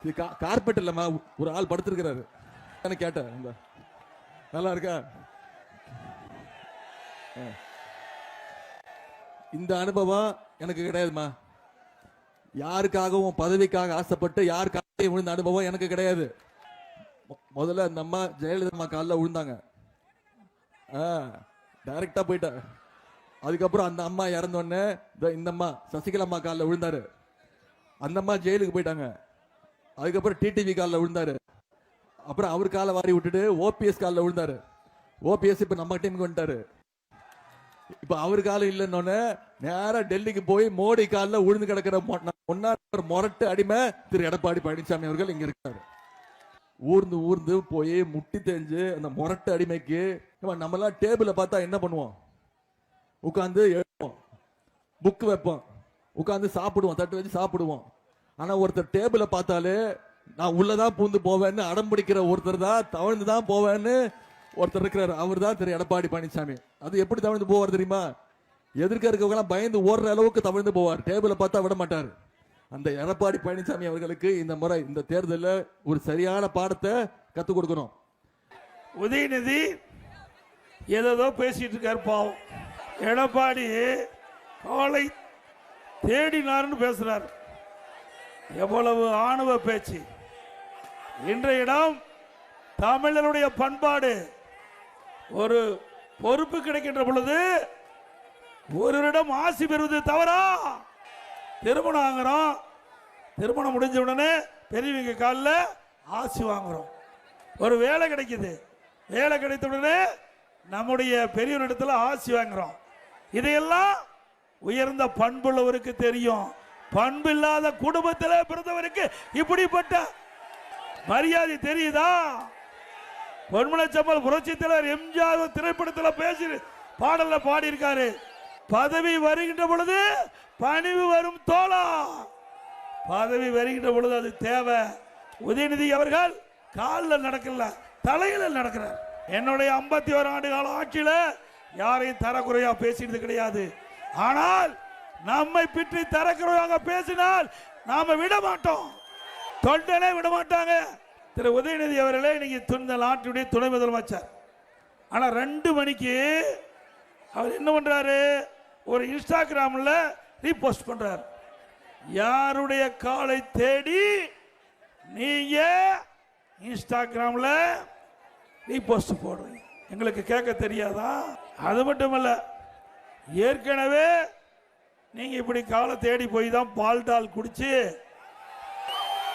இது கார்பெட் இல்லம்மா, ஒரு ஆள் படுத்திருக்கிறாரு. கேட்டேன், நல்லா இருக்கா? இந்த அனுபவம் எனக்கு கிடையாதுமா. யாருக்காகவும் பதவிக்காக ஆசைப்பட்டு யாருக்காக விழுந்த அனுபவம் எனக்கு கிடையாது. முதல்ல அந்த அம்மா ஜெயலலிதா அம்மா காலில் விழுந்தாங்க, டைரக்டா போயிட்டா. அதுக்கப்புறம் அந்த அம்மா இறந்தோடனே இந்த அம்மா சசிகலா அம்மா காலில் விழுந்தாரு. அந்த அம்மா ஜெயிலுக்கு போயிட்டாங்க. அதுக்கப்புறம் டிடிவி காலில் விழுந்தாரு. அப்புறம் அவர் காலை வாரி விட்டுட்டு ஓபிஎஸ் காலில் விழுந்தாரு. ஓபிஎஸ் இப்ப நம்ம டீமுக்கு வந்துட்டாரு. இப்ப அவர் காலம் இல்லைன்னு நேரா டெல்லிக்கு போய் மோடி காலில் விழுந்து கிடக்கிற முரட்டு அடிமை திரு எடப்பாடி பழனிசாமி அவர்கள் இங்க இருக்காரு. ஊர்ந்து ஊர்ந்து போய் முட்டி தெரிஞ்சு அந்த முரட்டு அடிமைக்கு நம்ம எல்லாம் டேபிள பார்த்தா என்ன பண்ணுவோம்? உட்காந்து எழுப்போம், புக் வைப்போம், உட்காந்து சாப்பிடுவோம், தட்டு வச்சு சாப்பிடுவோம். ஆனா ஒருத்தர் டேபிள பார்த்தாலே நான் உள்ளதான் பூந்து போவேன்னு அடம் பிடிக்கிற ஒருத்தர் தான் தவழ்ந்து தான் போவேன்னு ஒருத்தர் இருக்கிறார். அவர் தான் திரு எடப்பாடி பழனிசாமி. அது எப்படி தவழ்ந்து போவார் தெரியுமா? எதிர்க்க இருக்கவங்க பயந்து ஓடுற அளவுக்கு தவழ்ந்து போவார். டேபிள பார்த்தா விட மாட்டார். அந்த எடப்பாடி பழனிசாமி அவர்களுக்கு இந்த முறை இந்த தேர்தலில் ஒரு சரியான பாடத்தை கத்துக் கொடுக்கணும். உதயநிதி ஏதோ பேசிட்டு இருக்காரு பாவம். எடப்பாடி காலை தேடினார்னு பேசுறார். எவ்வளவு ஆணவ பேச்சு! இன்றைய இடம் தமிழருடைய பண்பாடு. ஒரு பொறுப்பு கிடைக்கின்ற பொழுது ஒருவரிடம் ஆசி பெறுவது தவறா? திருமணம் வாங்குறோம், திருமணம் முடிஞ்ச உடனே பெரியவங்க காலில் ஆசி வாங்குறோம். ஒரு வேலை கிடைக்குது, வேலை கிடைத்த உடனே நம்முடைய பெரியவரிடத்துல ஆசி வாங்குறோம். இதையெல்லாம் உயர்ந்த பண்புள்ளவருக்கு தெரியும். பண்பு இல்லாத குடும்பத்தில் பிறந்தவருக்கு இப்படிப்பட்ட மரியாதை தெரியுதா? பொன்மனச்சம்பல் புரட்சி தலைவர் எம்ஜிஆர் திரைப்படத்தில் பேசி பாடல்ல பாடி இருக்காரு. பதவி வருகின்ற பொழுது பணிவு வரும் தோழா. பதவி வருகின்ற பொழுது அது தேவை. உதயநிதி அவர்கள் காலில் நடக்கல, தலையில நடக்கிறார். என்னுடைய 51 ஆண்டு கால ஆட்சியில யாரையும் தரக்குறையா பேசினது கிடையாது. ஆனால் நம்மை பற்றி தரக்குறையாக பேசினால் நாம விட மாட்டோம், தொண்டனே விட மாட்டாங்க. திரு உதயநிதி அவர்களே இன்னைக்கு இந்த நாட்டுடைய துணை முதலமைச்சர். ஆனா 2 மணிக்கு அவர் என்ன பண்றாரு? ஒரு இன்ஸ்டாகிராம்ல ரீபோஸ்ட் பண்றார். யாருடைய காலை தேடி நீங்க இன்ஸ்டாகிராம்ல ரீபோஸ்ட் போடுறீங்க? எங்களுக்கு கேட்க தெரியாதா? அது மட்டுமல்ல, ஏற்கனவே நீங்க இப்படி காலை தேடி போய் தான் பால்டால் குடிச்சு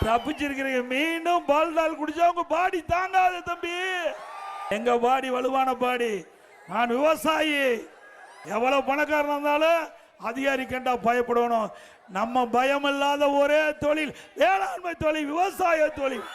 தப்பிச்சிருக்கிறீங்க. மீண்டும் பால்டால் குடிச்சா உங்க பாடி தாங்காது தம்பி. எங்க பாடி வலுவான பாடி. நான் விவசாயி. எவ்வளவு பணக்காரன் இருந்தாலும் அதிகாரி கண்டா பயப்படணும். நம்ம பயம் இல்லாத ஒரே தொழில் வேளாண்மை தொழில், விவசாய தொழில்.